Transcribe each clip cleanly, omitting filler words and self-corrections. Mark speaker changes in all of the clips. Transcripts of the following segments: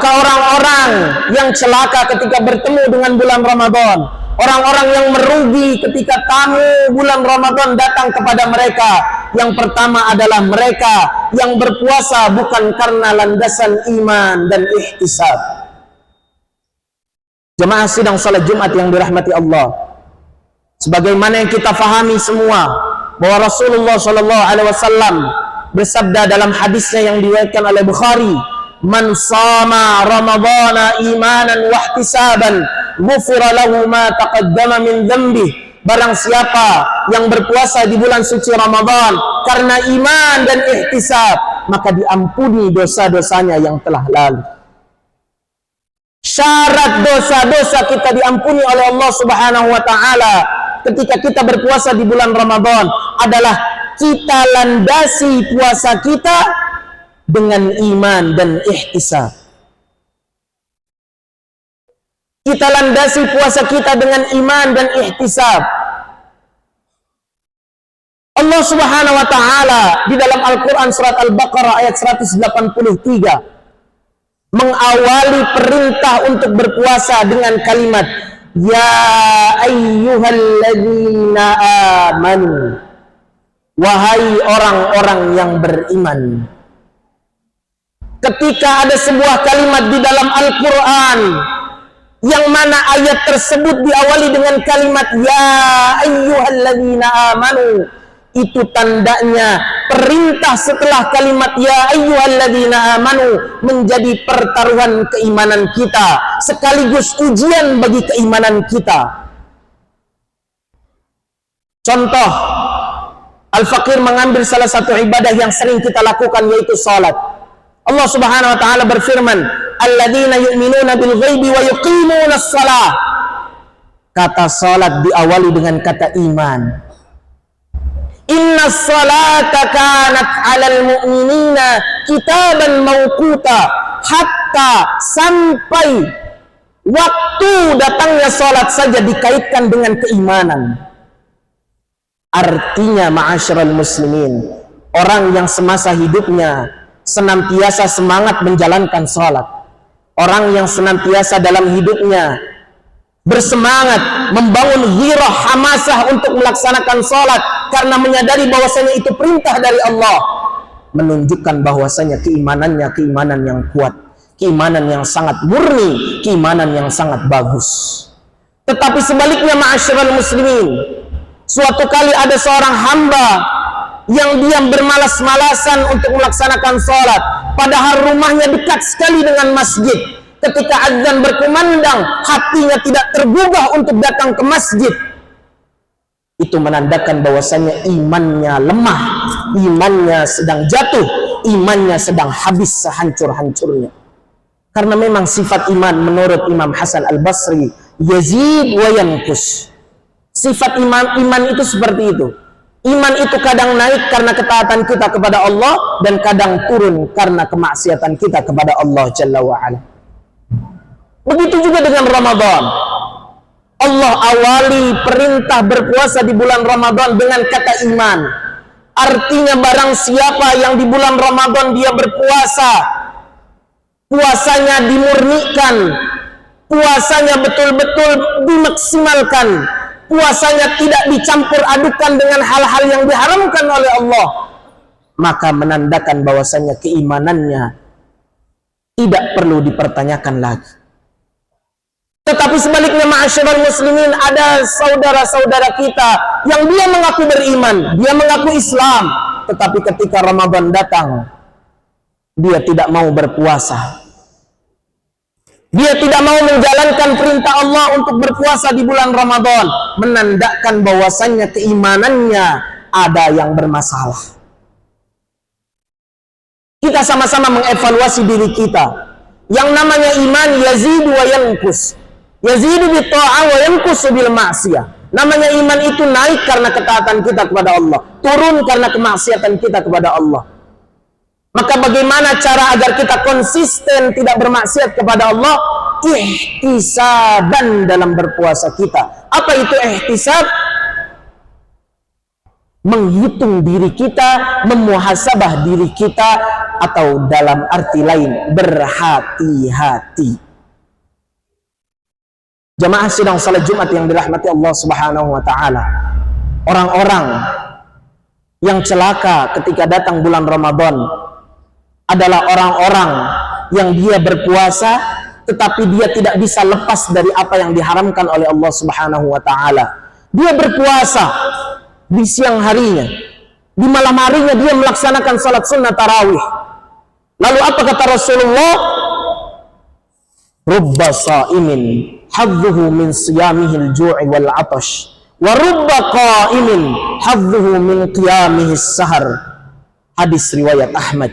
Speaker 1: maka orang-orang yang celaka ketika bertemu dengan bulan Ramadan, orang-orang yang merugi ketika tamu bulan Ramadan datang kepada mereka, yang pertama adalah mereka yang berpuasa bukan karena landasan iman dan ihtisab. Jemaah sidang salat Jumat yang dirahmati Allah, sebagaimana yang kita fahami semua bahwa Rasulullah SAW bersabda dalam hadisnya yang diriwayatkan oleh Bukhari, "Man shama Ramadhana imanan wa ihtisaban, ghufira lahu ma taqaddama min dhanbihi." Barang siapa yang berpuasa di bulan suci Ramadan karena iman dan ihtisab, maka diampuni dosa-dosanya yang telah lalu. Syarat dosa-dosa kita diampuni oleh Allah Subhanahu wa taala ketika kita berpuasa di bulan Ramadan adalah kita landasi puasa kita dengan iman dan ihtisab. Kita landasi puasa kita dengan iman dan ihtisab. Allah Subhanahu wa taala di dalam Al-Qur'an surat Al-Baqarah ayat 183 mengawali perintah untuk berpuasa dengan kalimat ya ayyuhalladzina amanu, wahai orang-orang yang beriman. Ketika ada sebuah kalimat di dalam Al-Quran yang mana ayat tersebut diawali dengan kalimat ya ayyuhalladzina amanu, itu tandanya perintah setelah kalimat ya ayyuhalladzina amanu menjadi pertaruhan keimanan kita sekaligus ujian bagi keimanan kita. Contoh, Al-Faqir mengambil salah satu ibadah yang sering kita lakukan, yaitu salat. Allah Subhanahu wa taala berfirman, "Alladzina yu'minuna bil ghaibi wa yuqimunas shalah." Kata salat diawali dengan kata iman. Innas salata kanat 'alal mu'minina kitaban mawquta, hatta sampai waktu datangnya salat saja dikaitkan dengan keimanan. Artinya ma'asyiral muslimin, orang yang semasa hidupnya senantiasa semangat menjalankan salat, orang yang senantiasa dalam hidupnya bersemangat membangun ghirah hamasah untuk melaksanakan salat karena menyadari bahwasanya itu perintah dari Allah, menunjukkan bahwasanya keimanannya keimanan yang kuat, keimanan yang sangat murni, keimanan yang sangat bagus. Tetapi sebaliknya ma'asyiral muslimin, suatu kali ada seorang hamba yang diam bermalas-malasan untuk melaksanakan sholat, padahal rumahnya dekat sekali dengan masjid. Ketika azan berkumandang, hatinya tidak tergugah untuk datang ke masjid. Itu menandakan bahwasanya imannya lemah, imannya sedang jatuh, imannya sedang habis sehancur-hancurnya. Karena memang sifat iman menurut Imam Hasan Al-Basri, yazid wa yanqus. Sifat iman itu seperti itu. Iman itu kadang naik karena ketaatan kita kepada Allah, dan kadang turun karena kemaksiatan kita kepada Allah Jalla wa'ala. Begitu juga dengan Ramadan. Allah awali perintah berpuasa di bulan Ramadan dengan kata iman. Artinya barang siapa yang di bulan Ramadan dia berpuasa, puasanya dimurnikan, puasanya betul-betul dimaksimalkan, puasanya tidak dicampur adukan dengan hal-hal yang diharamkan oleh Allah, maka menandakan bahwasanya keimanannya tidak perlu dipertanyakan lagi. Tetapi sebaliknya ma'asyiral muslimin, ada saudara-saudara kita yang dia mengaku beriman, dia mengaku Islam, tetapi ketika Ramadan datang dia tidak mau berpuasa. Dia tidak mau menjalankan perintah Allah untuk berpuasa di bulan Ramadan, menandakan bahwasannya keimanannya ada yang bermasalah. Kita sama-sama mengevaluasi diri kita. Yang namanya iman yazidu wa yanqus. Yazidu bil ta'ah wa yanqusu bil ma'siyah. Namanya iman itu naik karena ketaatan kita kepada Allah, turun karena kemaksiatan kita kepada Allah. Maka bagaimana cara agar kita konsisten tidak bermaksiat kepada Allah? Ihtisaban dalam berpuasa kita. Apa itu ihtisab? menghitung diri kita, memuhasabah diri kita, atau dalam arti lain berhati-hati. Jamaah sidang salat Jumat yang dirahmati Allah Subhanahu wa taala. Orang-orang yang celaka ketika datang bulan Ramadan adalah orang-orang yang dia berpuasa tetapi dia tidak bisa lepas dari apa yang diharamkan oleh Allah Subhanahu wa taala. Dia berpuasa di siang harinya, di malam harinya dia melaksanakan salat sunnah tarawih. Lalu apa kata Rasulullah? Rubba sa'imin hadzuhu min siyamihil ju'i wal 'atash wa rubba qa'imin hadzuhu min qiyamihis sahar. Hadis riwayat Ahmad.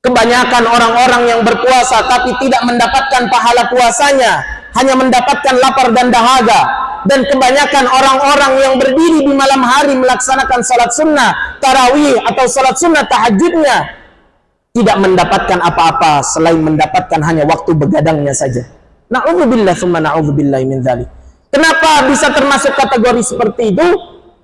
Speaker 1: Kebanyakan orang-orang yang berpuasa tapi tidak mendapatkan pahala puasanya, hanya mendapatkan lapar dan dahaga. Dan kebanyakan orang-orang yang berdiri di malam hari melaksanakan salat sunnah tarawih atau salat sunnah tahajudnya tidak mendapatkan apa-apa selain mendapatkan hanya waktu begadangnya saja. Na'udzubillah tsumma na'udzubillah min dzalik. Kenapa bisa termasuk kategori seperti itu?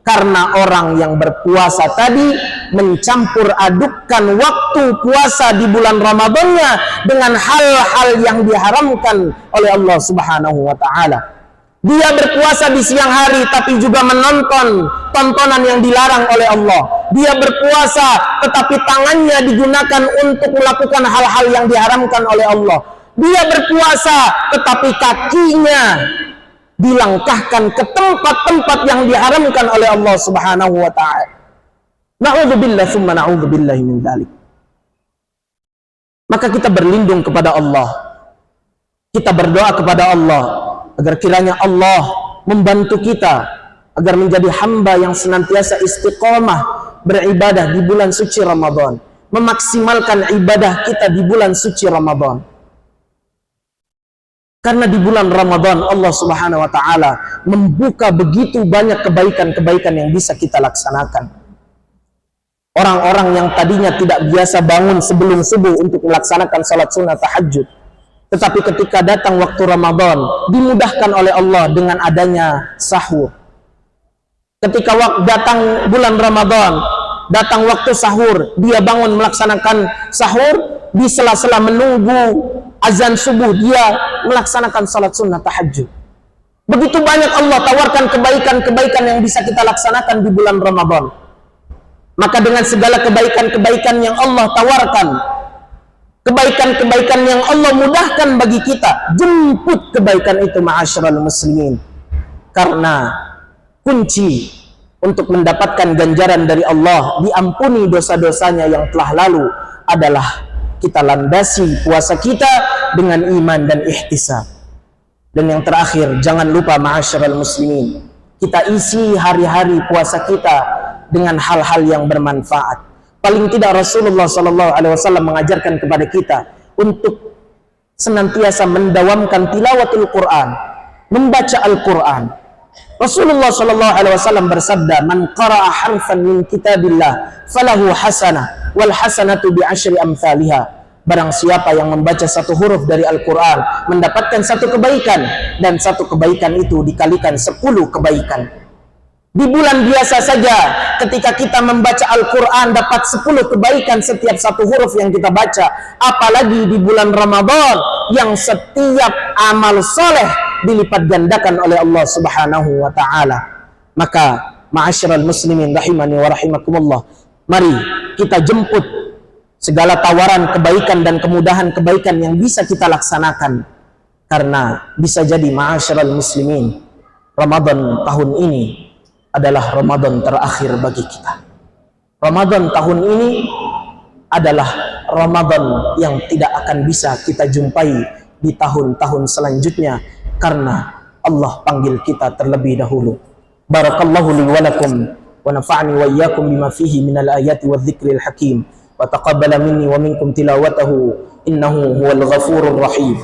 Speaker 1: Karena orang yang berpuasa tadi mencampur adukkan waktu puasa di bulan Ramadannya dengan hal-hal yang diharamkan oleh Allah Subhanahu wa taala. Dia berpuasa di siang hari tapi juga menonton tontonan yang dilarang oleh Allah. Dia berpuasa tetapi tangannya digunakan untuk melakukan hal-hal yang diharamkan oleh Allah. Dia berpuasa tetapi kakinya dilangkahkan ke tempat-tempat yang diharamkan oleh Allah Subhanahu wa taala. Na'udzubillah tsumma na'udzubillahi min dzalik. Maka kita berlindung kepada Allah. Kita berdoa kepada Allah agar kiranya Allah membantu kita agar menjadi hamba yang senantiasa istiqomah beribadah di bulan suci Ramadan, memaksimalkan ibadah kita di bulan suci Ramadan. Karena di bulan Ramadan Allah Subhanahu wa taala membuka begitu banyak kebaikan-kebaikan yang bisa kita laksanakan. Orang-orang yang tadinya tidak biasa bangun sebelum subuh untuk melaksanakan salat sunnah tahajud, tetapi ketika datang waktu Ramadan dimudahkan oleh Allah dengan adanya sahur. Ketika datang bulan Ramadan, datang waktu sahur, dia bangun melaksanakan sahur. Di sela-sela menunggu azan subuh dia melaksanakan salat sunnah tahajud. Begitu banyak Allah tawarkan kebaikan-kebaikan yang bisa kita laksanakan di bulan Ramadan. Maka dengan segala kebaikan-kebaikan yang Allah tawarkan, kebaikan-kebaikan yang Allah mudahkan bagi kita, jemput kebaikan itu ma'asyiral muslimin. Karena kunci untuk mendapatkan ganjaran dari Allah, diampuni dosa-dosanya yang telah lalu, adalah kita landasi puasa kita dengan iman dan ihtisab. Dan yang terakhir, jangan lupa ma'asyiral muslimin, kita isi hari-hari puasa kita dengan hal-hal yang bermanfaat. Paling tidak Rasulullah SAW mengajarkan kepada kita untuk senantiasa mendawamkan tilawatul Quran, membaca Al-Quran. Rasulullah SAW bersabda, "Man qara'a harfan min kitabillah falahu hasanah wal hasanatu bi asyri amsalihha." Barang siapa yang membaca satu huruf dari Al-Quran mendapatkan satu kebaikan, dan satu kebaikan itu dikalikan 10 kebaikan. Di bulan biasa saja ketika kita membaca Al-Quran dapat 10 kebaikan setiap satu huruf yang kita baca, apalagi di bulan Ramadan yang setiap amal soleh dilipat gandakan oleh Allah Subhanahu wa ta'ala. Maka ma'asyiral muslimin rahimani wa rahimakumullah, mari kita jemput segala tawaran kebaikan dan kemudahan kebaikan yang bisa kita laksanakan. Karena bisa jadi ma'asyiral muslimin, Ramadan tahun ini adalah Ramadan terakhir bagi kita. Ramadan tahun ini adalah Ramadan yang tidak akan bisa kita jumpai di tahun-tahun selanjutnya, karena Allah panggil kita terlebih dahulu. Barakallahu li wa lakum wa nafa'ani wa iyyakum bima fihi minal ayati wadh-dhikril hakim wa taqabbala minni wa minkum tilawatahu innahu huwal ghafurur rahim.